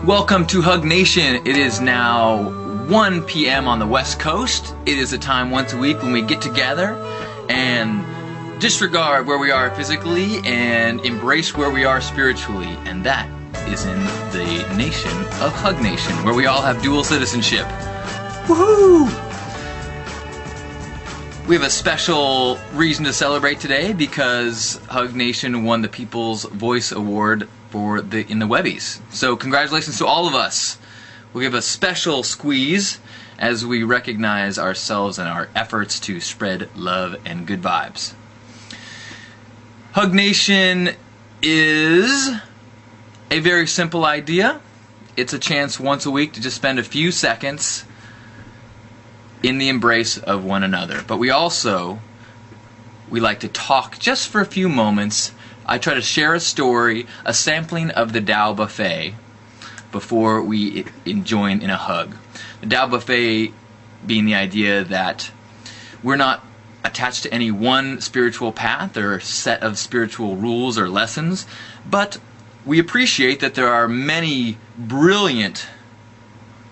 Welcome to HugNation. It is now 1 p.m. on the West Coast. It is a time once a week when we get together and disregard where we are physically and embrace where we are spiritually. And that is in the nation of HugNation, where we all have dual citizenship. Woohoo! We have a special reason to celebrate today because HugNation won the People's Voice Award in the Webbies. So congratulations to all of us. We'll give a special squeeze as we recognize ourselves and our efforts to spread love and good vibes. HugNation is a very simple idea. It's a chance once a week to just spend a few seconds in the embrace of one another. But we like to talk just for a few moments. I try to share a story, a sampling of the Tao Buffet before we join in a hug. The Tao Buffet being the idea that we're not attached to any one spiritual path or set of spiritual rules or lessons, but we appreciate that there are many brilliant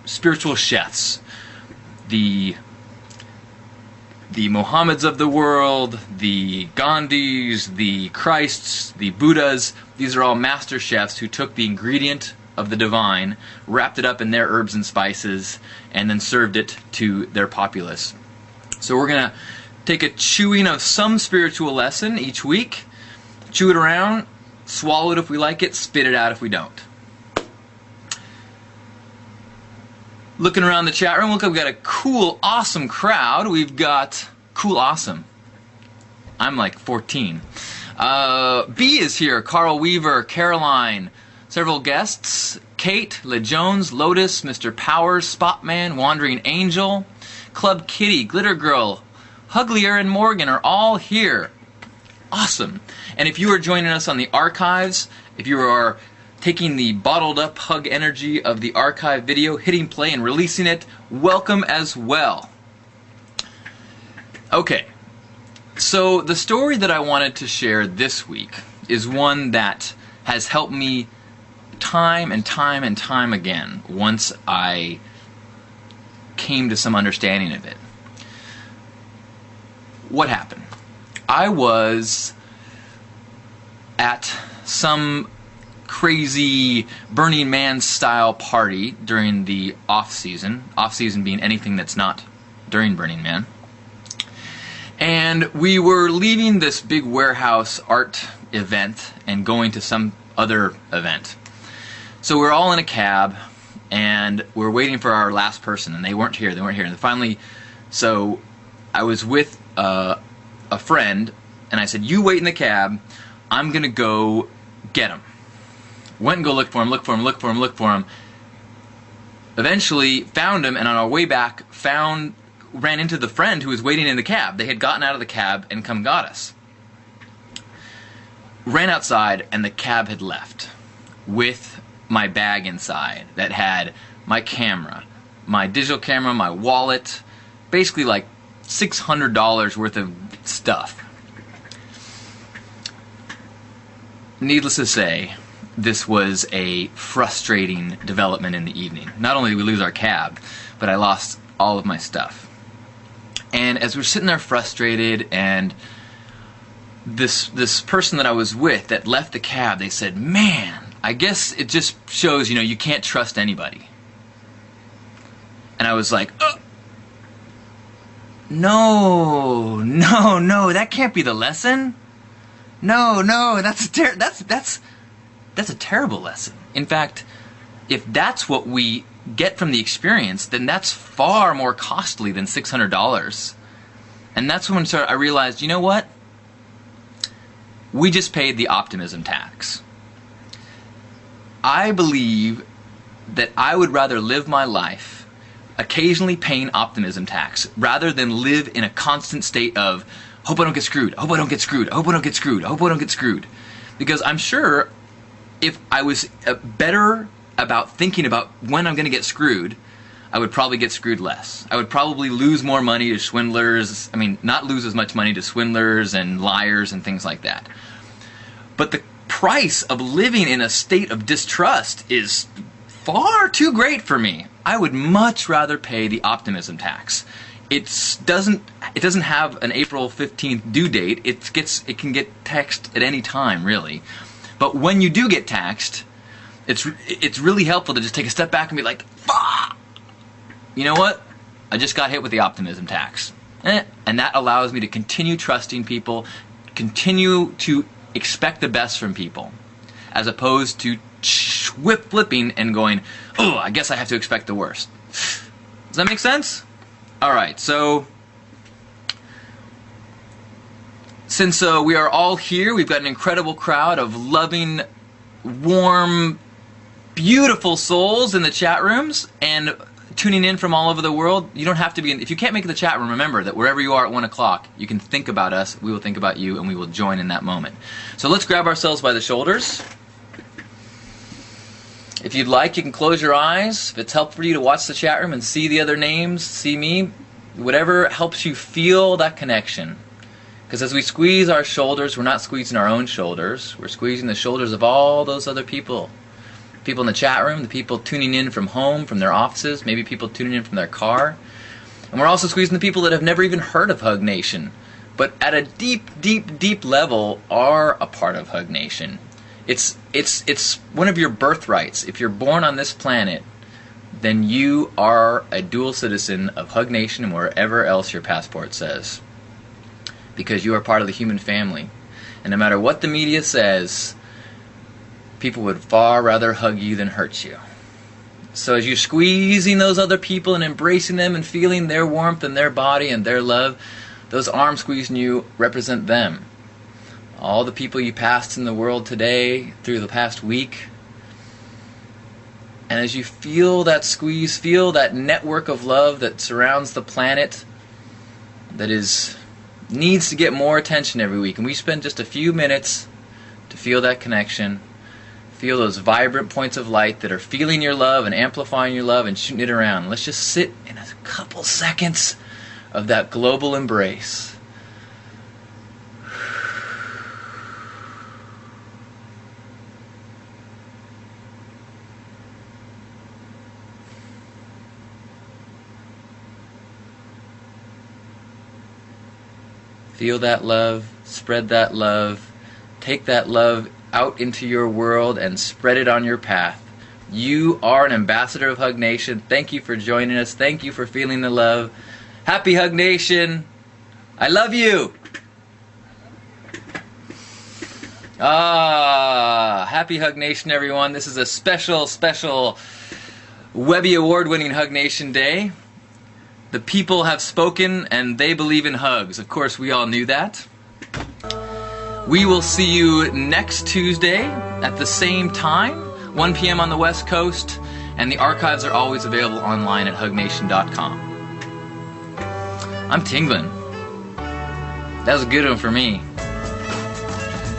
spiritual chefs. The Mohammeds of the world, the Gandhis, the Christs, the Buddhas, these are all master chefs who took the ingredient of the divine, wrapped it up in their herbs and spices, and then served it to their populace. So we're going to take a chewing of some spiritual lesson each week, chew it around, swallow it if we like it, spit it out if we don't. Looking around the chat room, look, we've got a cool, awesome crowd. We've got cool, awesome. I'm like 14. B is here. Carl Weaver, Caroline, several guests. Kate, LeJones, Lotus, Mr. Powers, Spotman, Wandering Angel, Club Kitty, Glitter Girl, Huglier, and Morgan are all here. Awesome. And if you are joining us on the archives, if you are taking the bottled up hug energy of the archive video, hitting play and releasing it, welcome as well. Okay, so the story that I wanted to share this week is one that has helped me time and time and time again once I came to some understanding of it. What happened? I was at some crazy Burning Man style party during the off-season being anything that's not during Burning Man. And we were leaving this big warehouse art event and going to some other event. So we're all in a cab and we're waiting for our last person, and they weren't here. And finally, so I was with a friend, and I said, "You wait in the cab, I'm gonna go get him." Went and go look for him. Eventually found him, and on our way back ran into the friend who was waiting in the cab. They had gotten out of the cab and come got us. Ran outside, and the cab had left with my bag inside that had my camera, my digital camera, my wallet, basically like $600 worth of stuff. Needless to say, this was a frustrating development in the evening. Not only did we lose our cab, but I lost all of my stuff. And as we were sitting there frustrated, and this person that I was with that left the cab, they said, "Man, I guess it just shows, you can't trust anybody." And I was like, No, that can't be the lesson. No, that's a terrible lesson. In fact, if that's what we get from the experience, then that's far more costly than $600. And that's when I realized, you know what? We just paid the Optimism Tax. I believe that I would rather live my life occasionally paying Optimism Tax rather than live in a constant state of, hope I don't get screwed, hope I don't get screwed, hope I don't get screwed, hope I don't get screwed. Because I'm sure if I was better about thinking about when I'm going to get screwed, I would probably get screwed less. I would probably lose more money to swindlers. Not lose as much money to swindlers and liars and things like that. But the price of living in a state of distrust is far too great for me. I would much rather pay the Optimism Tax. It doesn't have an April 15th due date. It can get taxed at any time, really. But when you do get taxed, it's really helpful to just take a step back and be like, "Fuck! You know what? I just got hit with the Optimism Tax." And that allows me to continue trusting people, continue to expect the best from people, as opposed to flipping and going, "Oh, I guess I have to expect the worst." Does that make sense? Alright, so since we are all here, we've got an incredible crowd of loving, warm, beautiful souls in the chat rooms and tuning in from all over the world. You don't have to be if you can't make the chat room, remember that wherever you are at 1 o'clock, you can think about us, we will think about you, and we will join in that moment. So let's grab ourselves by the shoulders. If you'd like, you can close your eyes. If it's helpful for you to watch the chat room and see the other names, see me, whatever helps you feel that connection. Because as we squeeze our shoulders, we're not squeezing our own shoulders. We're squeezing the shoulders of all those other people. People in the chat room, the people tuning in from home, from their offices, maybe people tuning in from their car. And we're also squeezing the people that have never even heard of HugNation, but at a deep, deep, deep level are a part of HugNation. It's one of your birthrights. If you're born on this planet, then you are a dual citizen of HugNation and wherever else your passport says. Because you are part of the human family. And no matter what the media says, people would far rather hug you than hurt you. So as you're squeezing those other people and embracing them and feeling their warmth and their body and their love, those arms squeezing you represent them. All the people you passed in the world today, through the past week. And as you feel that squeeze, feel that network of love that surrounds the planet, that needs to get more attention every week. And we spend just a few minutes to feel that connection, feel those vibrant points of light that are feeling your love and amplifying your love and shooting it around. Let's just sit in a couple seconds of that global embrace. Feel that love, spread that love, take that love out into your world and spread it on your path. You are an ambassador of HugNation. Thank you for joining us. Thank you for feeling the love. Happy HugNation. I love you. Happy HugNation, everyone. This is a special, special Webby Award-winning HugNation Day. The people have spoken and they believe in hugs. Of course, we all knew that. We will see you next Tuesday at the same time, 1 p.m. on the West Coast, and the archives are always available online at HugNation.com. I'm tingling. That was a good one for me.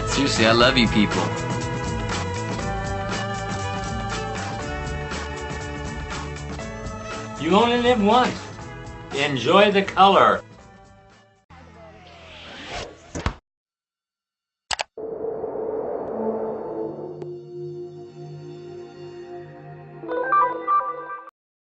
Seriously, I love you people. You only live once. Enjoy the color.